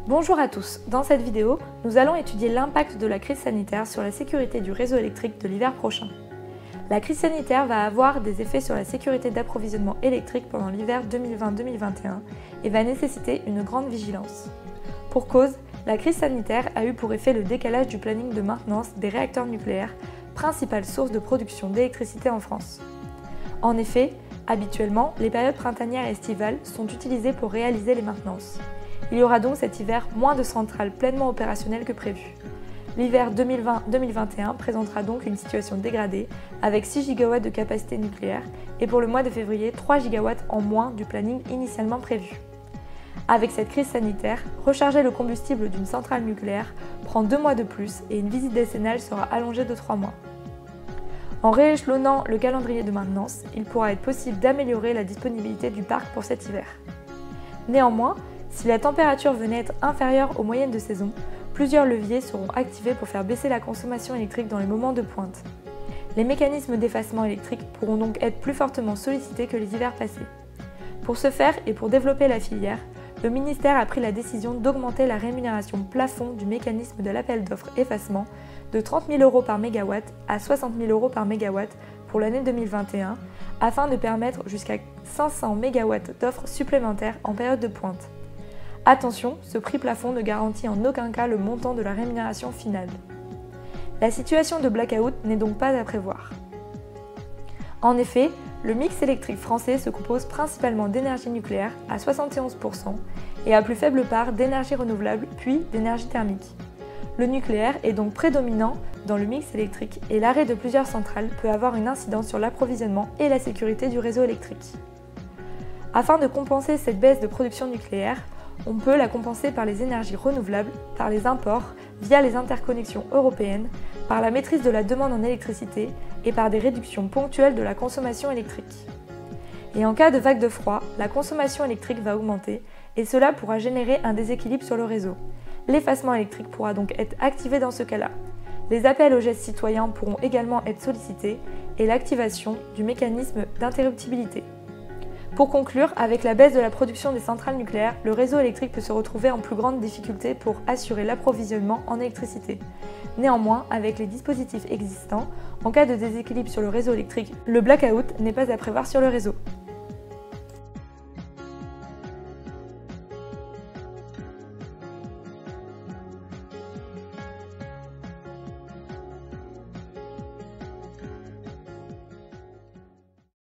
Bonjour à tous, dans cette vidéo, nous allons étudier l'impact de la crise sanitaire sur la sécurité du réseau électrique de l'hiver prochain. La crise sanitaire va avoir des effets sur la sécurité d'approvisionnement électrique pendant l'hiver 2020-2021 et va nécessiter une grande vigilance. Pour cause, la crise sanitaire a eu pour effet le décalage du planning de maintenance des réacteurs nucléaires, principale source de production d'électricité en France. En effet, habituellement, les périodes printanières et estivales sont utilisées pour réaliser les maintenances. Il y aura donc cet hiver moins de centrales pleinement opérationnelles que prévu. L'hiver 2020-2021 présentera donc une situation dégradée avec 6 GW de capacité nucléaire et pour le mois de février 3 GW en moins du planning initialement prévu. Avec cette crise sanitaire, recharger le combustible d'une centrale nucléaire prend 2 mois de plus et une visite décennale sera allongée de 3 mois. En rééchelonnant le calendrier de maintenance, il pourra être possible d'améliorer la disponibilité du parc pour cet hiver. Néanmoins, si la température venait être inférieure aux moyennes de saison, plusieurs leviers seront activés pour faire baisser la consommation électrique dans les moments de pointe. Les mécanismes d'effacement électrique pourront donc être plus fortement sollicités que les hivers passés. Pour ce faire et pour développer la filière, le ministère a pris la décision d'augmenter la rémunération plafond du mécanisme de l'appel d'offres effacement de 30 000 € par mégawatt à 60 000 € par mégawatt pour l'année 2021, afin de permettre jusqu'à 500 MW d'offres supplémentaires en période de pointe. Attention, ce prix plafond ne garantit en aucun cas le montant de la rémunération finale. La situation de blackout n'est donc pas à prévoir. En effet, le mix électrique français se compose principalement d'énergie nucléaire à 71% et à plus faible part d'énergie renouvelable puis d'énergie thermique. Le nucléaire est donc prédominant dans le mix électrique et l'arrêt de plusieurs centrales peut avoir une incidence sur l'approvisionnement et la sécurité du réseau électrique. Afin de compenser cette baisse de production nucléaire, on peut la compenser par les énergies renouvelables, par les imports, via les interconnexions européennes, par la maîtrise de la demande en électricité et par des réductions ponctuelles de la consommation électrique. Et en cas de vague de froid, la consommation électrique va augmenter et cela pourra générer un déséquilibre sur le réseau. L'effacement électrique pourra donc être activé dans ce cas-là. Les appels aux gestes citoyens pourront également être sollicités et l'activation du mécanisme d'interruptibilité. Pour conclure, avec la baisse de la production des centrales nucléaires, le réseau électrique peut se retrouver en plus grande difficulté pour assurer l'approvisionnement en électricité. Néanmoins, avec les dispositifs existants, en cas de déséquilibre sur le réseau électrique, le blackout n'est pas à prévoir sur le réseau.